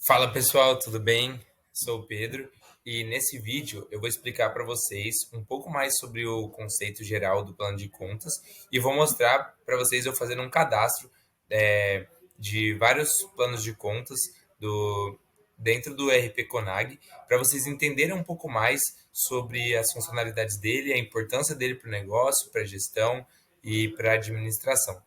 Fala pessoal, tudo bem? Sou o Pedro e nesse vídeo eu vou explicar para vocês um pouco mais sobre o conceito geral do plano de contas e vou mostrar para vocês eu fazendo um cadastro é, de vários planos de contas do, dentro do RP Conag para vocês entenderem um pouco mais sobre as funcionalidades dele, a importância dele para o negócio, para a gestão e para a administração.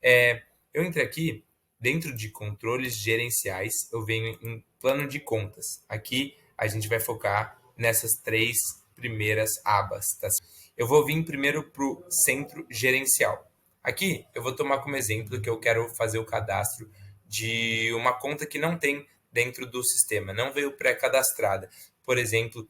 É, eu entrei aqui dentro de controles gerenciais, eu venho em plano de contas. Aqui a gente vai focar nessas três primeiras abas. Tá? Eu vou vir primeiro para o centro gerencial. Aqui eu vou tomar como exemplo que eu quero fazer o cadastro de uma conta que não tem dentro do sistema, não veio pré-cadastrada. Por exemplo,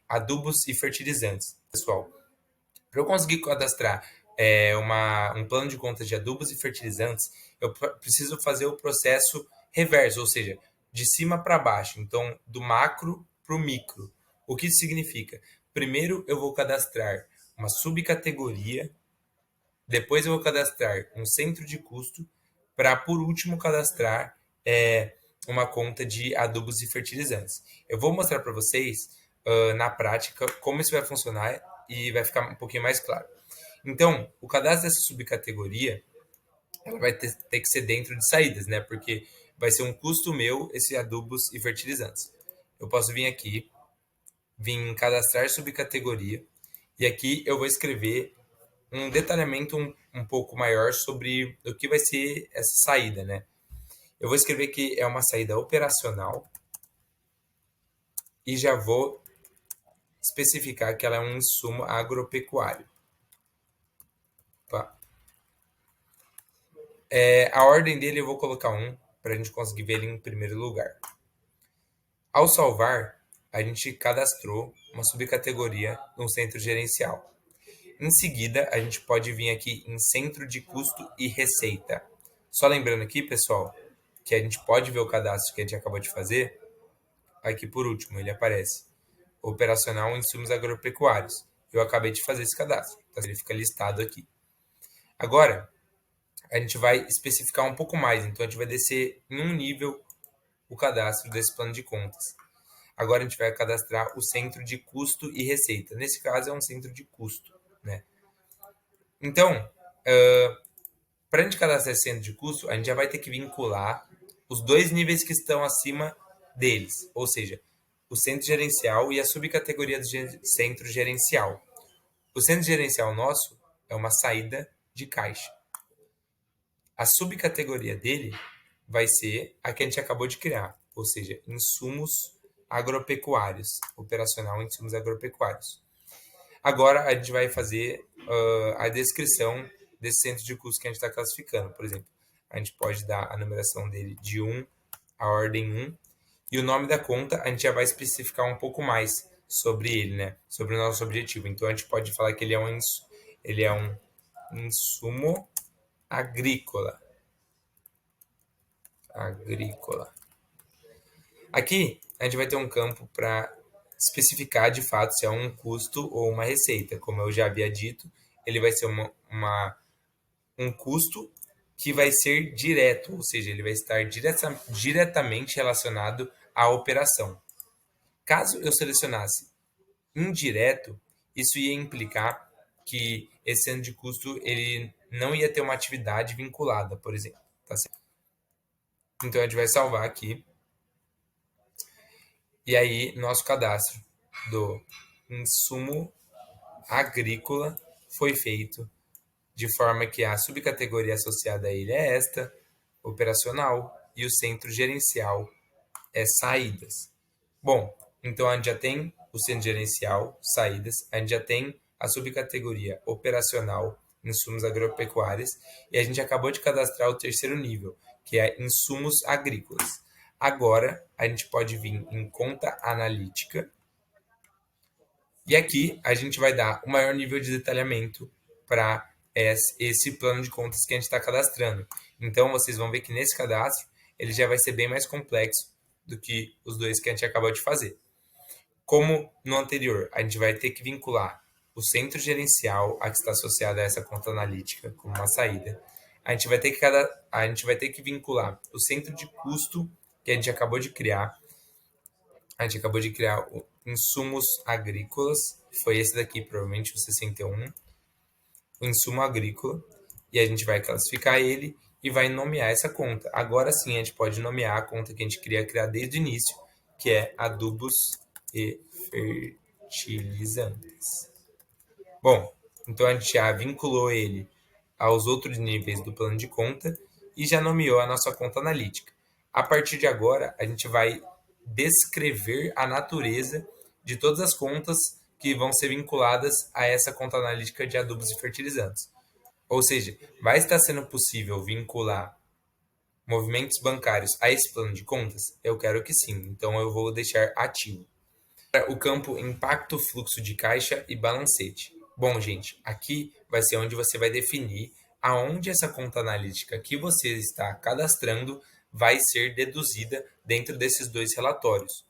adubos e fertilizantes. Pessoal, para eu conseguir cadastrar um plano de contas de adubos e fertilizantes, eu preciso fazer o processo reverso, ou seja, de cima para baixo. Então, do macro para o micro. O que isso significa? Primeiro, eu vou cadastrar uma subcategoria, depois eu vou cadastrar um centro de custo, para, por último, cadastrar uma conta de adubos e fertilizantes. Eu vou mostrar para vocês, na prática, como isso vai funcionar e vai ficar um pouquinho mais claro. Então, o cadastro dessa subcategoria ela vai ter que ser dentro de saídas, né? Porque vai ser um custo meu esse adubos e fertilizantes. Eu posso vir aqui, vir em cadastrar subcategoria, e aqui eu vou escrever um detalhamento um pouco maior sobre o que vai ser essa saída, né? Eu vou escrever que é uma saída operacional e já vou especificar que ela é um insumo agropecuário. Tá? A ordem dele eu vou colocar 1 para a gente conseguir ver ele em primeiro lugar. Ao salvar, a gente cadastrou uma subcategoria no centro gerencial. Em seguida, a gente pode vir aqui em centro de custo e receita. Só lembrando aqui, pessoal, que a gente pode ver o cadastro que a gente acabou de fazer. Aqui por último, ele aparece. Operacional insumos agropecuários. Eu acabei de fazer esse cadastro. Então, ele fica listado aqui. Agora, a gente vai especificar um pouco mais. Então, a gente vai descer em um nível o cadastro desse plano de contas. Agora a gente vai cadastrar o centro de custo e receita. Nesse caso, é um centro de custo, né? Então, para a gente cadastrar esse centro de custo, a gente já vai ter que vincular os dois níveis que estão acima deles, ou seja, o centro gerencial e a subcategoria do centro gerencial. O centro gerencial nosso é uma saída de caixa. A subcategoria dele vai ser a que a gente acabou de criar, ou seja, insumos agropecuários, operacional insumos agropecuários. Agora a gente vai fazer a descrição desse centro de custo que a gente está classificando. Por exemplo, a gente pode dar a numeração dele de 1, a ordem 1, e o nome da conta a gente já vai especificar um pouco mais sobre ele, né? Sobre o nosso objetivo. Então a gente pode falar que ele é um insumo agrícola. Aqui a gente vai ter um campo para especificar de fato se é um custo ou uma receita. Como eu já havia dito, ele vai ser um custo que vai ser direto, ou seja, ele vai estar diretamente relacionado à operação. Caso eu selecionasse indireto, isso ia implicar que esse centro de custo ele não ia ter uma atividade vinculada, por exemplo. Tá certo? Então a gente vai salvar aqui. E aí, nosso cadastro do insumo agrícola foi feito de forma que a subcategoria associada a ele é esta, operacional, e o centro gerencial é saídas. Bom, então a gente já tem o centro gerencial, saídas, a gente já tem a subcategoria operacional, insumos agropecuários, e a gente acabou de cadastrar o terceiro nível, que é insumos agrícolas. Agora, a gente pode vir em conta analítica, e aqui a gente vai dar o maior nível de detalhamento para esse plano de contas que a gente está cadastrando. Então, vocês vão ver que nesse cadastro, ele já vai ser bem mais complexo do que os dois que a gente acabou de fazer. Como no anterior, a gente vai ter que vincular o centro gerencial, a que está associado a essa conta analítica, como uma saída. A gente vai ter que vincular o centro de custo, que a gente acabou de criar. A gente acabou de criar o insumos agrícolas. Foi esse daqui, provavelmente o 61, o insumo agrícola. E a gente vai classificar ele e vai nomear essa conta. Agora sim, a gente pode nomear a conta que a gente queria criar desde o início, que é adubos e fertilizantes. Bom, então a gente já vinculou ele aos outros níveis do plano de conta e já nomeou a nossa conta analítica. A partir de agora, a gente vai descrever a natureza de todas as contas que vão ser vinculadas a essa conta analítica de adubos e fertilizantes. Ou seja, vai estar sendo possível vincular movimentos bancários a esse plano de contas? Eu quero que sim, então eu vou deixar ativo. O campo impacto, fluxo de caixa e balancete. Bom, gente, aqui vai ser onde você vai definir aonde essa conta analítica que você está cadastrando vai ser deduzida dentro desses dois relatórios.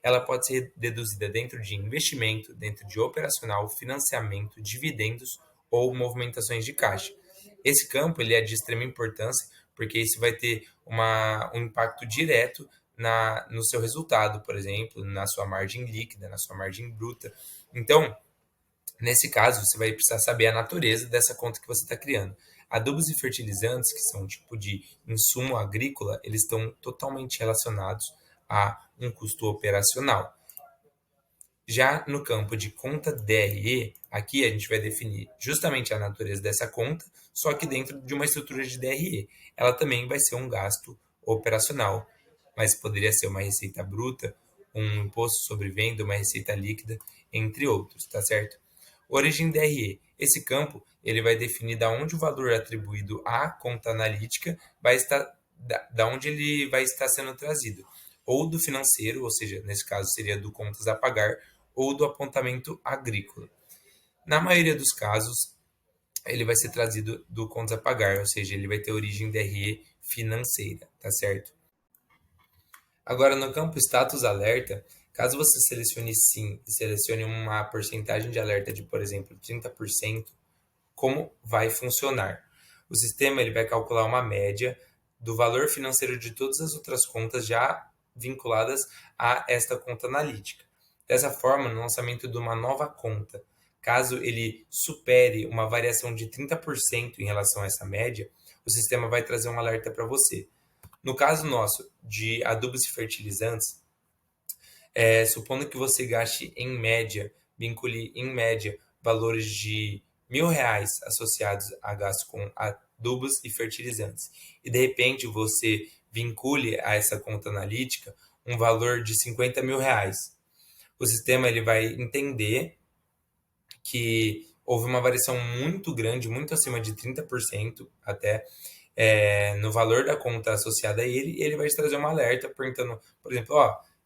Ela pode ser deduzida dentro de investimento, dentro de operacional, financiamento, dividendos ou movimentações de caixa. Esse campo ele é de extrema importância porque isso vai ter um impacto direto no seu resultado, por exemplo, na sua margem líquida, na sua margem bruta. Então, nesse caso, você vai precisar saber a natureza dessa conta que você está criando. Adubos e fertilizantes, que são um tipo de insumo agrícola, eles estão totalmente relacionados a um custo operacional. Já no campo de conta DRE, aqui a gente vai definir justamente a natureza dessa conta, só que dentro de uma estrutura de DRE. Ela também vai ser um gasto operacional, mas poderia ser uma receita bruta, um imposto sobre venda, uma receita líquida, entre outros, tá certo? Origem DRE. Esse campo ele vai definir da onde o valor atribuído à conta analítica vai estar, da onde ele vai estar sendo trazido, ou do financeiro, ou seja, nesse caso seria do contas a pagar, ou do apontamento agrícola. Na maioria dos casos, ele vai ser trazido do contas a pagar, ou seja, ele vai ter origem DRE financeira, tá certo? Agora, no campo status alerta, caso você selecione sim e selecione uma porcentagem de alerta de, por exemplo, 30%, como vai funcionar? O sistema ele vai calcular uma média do valor financeiro de todas as outras contas já vinculadas a esta conta analítica. Dessa forma, no lançamento de uma nova conta, caso ele supere uma variação de 30% em relação a essa média, o sistema vai trazer um alerta para você. No caso nosso de adubos e fertilizantes, supondo que você gaste em média, vincule em média valores de R$ 1.000 associados a gastos com adubos e fertilizantes, e de repente você vincule a essa conta analítica um valor de R$ 50.000. O sistema ele vai entender que houve uma variação muito grande, muito acima de 30% até, no valor da conta associada a ele, e ele vai te trazer um alerta perguntando, por exemplo,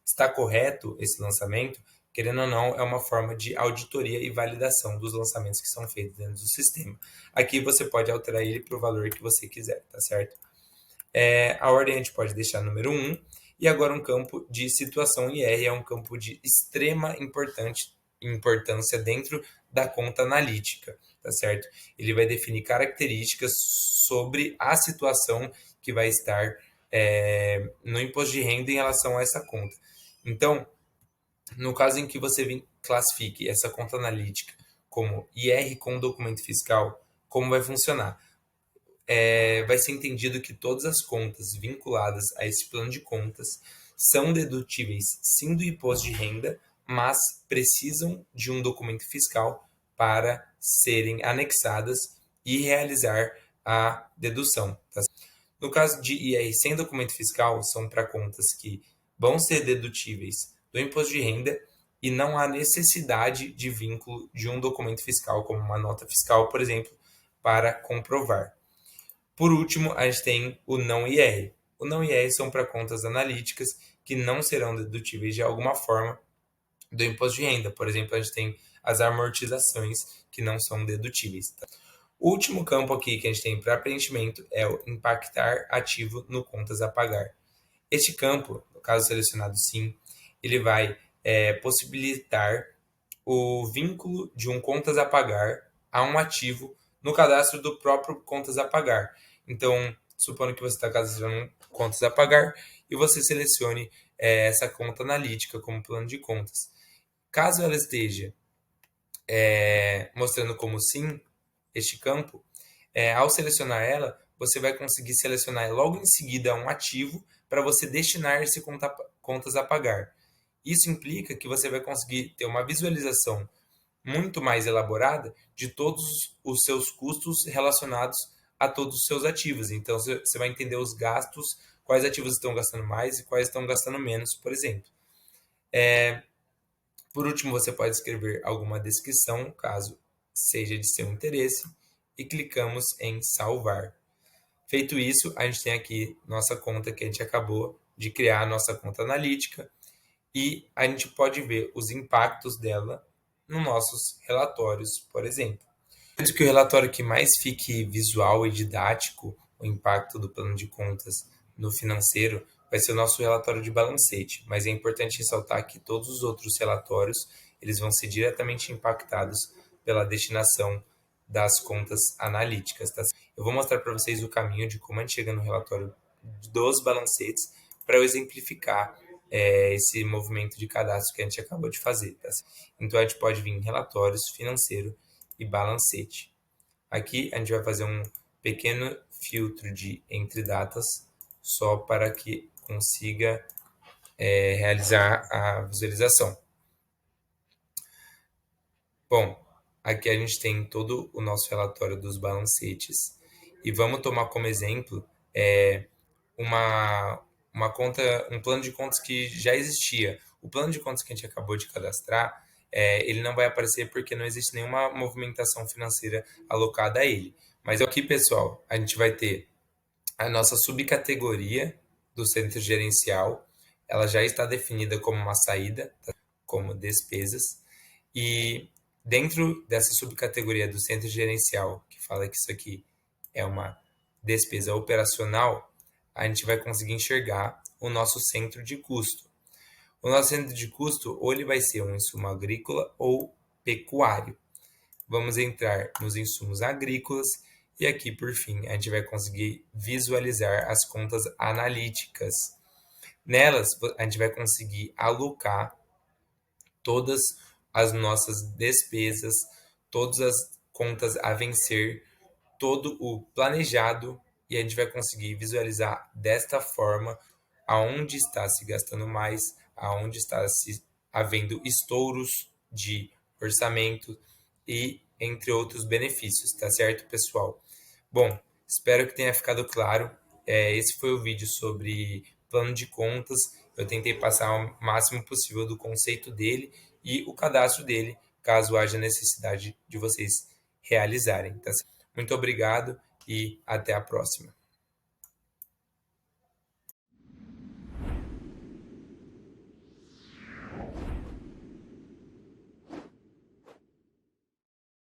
está correto esse lançamento? Querendo ou não, é uma forma de auditoria e validação dos lançamentos que são feitos dentro do sistema. Aqui você pode alterar ele para o valor que você quiser, tá certo? A ordem a gente pode deixar número 1, e agora um campo de situação IR é um campo de extrema importância dentro da conta analítica, tá certo? Ele vai definir características sobre a situação que vai estar no imposto de renda em relação a essa conta. Então, no caso em que você classifique essa conta analítica como IR com documento fiscal, como vai funcionar? Vai ser entendido que todas as contas vinculadas a esse plano de contas são dedutíveis sim do imposto de renda, mas precisam de um documento fiscal para serem anexadas e realizar a dedução. Tá? No caso de IR sem documento fiscal, são para contas que vão ser dedutíveis do imposto de renda e não há necessidade de vínculo de um documento fiscal, como uma nota fiscal, por exemplo, para comprovar. Por último, a gente tem o não IR. O não IR são para contas analíticas que não serão dedutíveis de alguma forma do imposto de renda. Por exemplo, a gente tem as amortizações que não são dedutíveis. Tá? O último campo aqui que a gente tem para preenchimento é o impactar ativo no contas a pagar. Este campo, no caso selecionado sim, ele vai possibilitar o vínculo de um contas a pagar a um ativo no cadastro do próprio contas a pagar. Então, supondo que você está cadastrando contas a pagar e você selecione essa conta analítica como plano de contas. Caso ela esteja mostrando como sim este campo, ao selecionar ela, você vai conseguir selecionar logo em seguida um ativo para você destinar esse contas a pagar. Isso implica que você vai conseguir ter uma visualização muito mais elaborada de todos os seus custos relacionados a todos os seus ativos. Então, você vai entender os gastos, quais ativos estão gastando mais e quais estão gastando menos, por exemplo. Por último, você pode escrever alguma descrição, caso seja de seu interesse, e clicamos em salvar. Feito isso, a gente tem aqui nossa conta que a gente acabou de criar, nossa conta analítica, e a gente pode ver os impactos dela nos nossos relatórios, por exemplo. Acredito que o relatório que mais fique visual e didático, o impacto do plano de contas no financeiro, vai ser o nosso relatório de balancete, mas é importante ressaltar que todos os outros relatórios eles vão ser diretamente impactados pela destinação das contas analíticas. Tá? Eu vou mostrar para vocês o caminho de como a gente chega no relatório dos balancetes para eu exemplificar esse movimento de cadastro que a gente acabou de fazer. Tá? Então, a gente pode vir em relatórios, financeiro e balancete. Aqui, a gente vai fazer um pequeno filtro de entre datas, só para que consiga realizar a visualização. Bom, aqui a gente tem todo o nosso relatório dos balancetes e vamos tomar como exemplo uma conta, um plano de contas que já existia. O plano de contas que a gente acabou de cadastrar, ele não vai aparecer porque não existe nenhuma movimentação financeira alocada a ele. Mas aqui, pessoal, a gente vai ter a nossa subcategoria do centro gerencial, ela já está definida como uma saída, como despesas, e dentro dessa subcategoria do centro gerencial, que fala que isso aqui é uma despesa operacional, a gente vai conseguir enxergar o nosso centro de custo. O nosso centro de custo, ou ele vai ser um insumo agrícola ou pecuário. Vamos entrar nos insumos agrícolas e aqui, por fim, a gente vai conseguir visualizar as contas analíticas. Nelas, a gente vai conseguir alocar todas as nossas despesas, todas as contas a vencer, todo o planejado, e a gente vai conseguir visualizar desta forma aonde está se gastando mais, aonde está se havendo estouros de orçamento e entre outros benefícios, tá certo, pessoal? Bom, espero que tenha ficado claro. Esse foi o vídeo sobre plano de contas. Eu tentei passar o máximo possível do conceito dele e o cadastro dele, caso haja necessidade de vocês realizarem. Tá? Muito obrigado e até a próxima.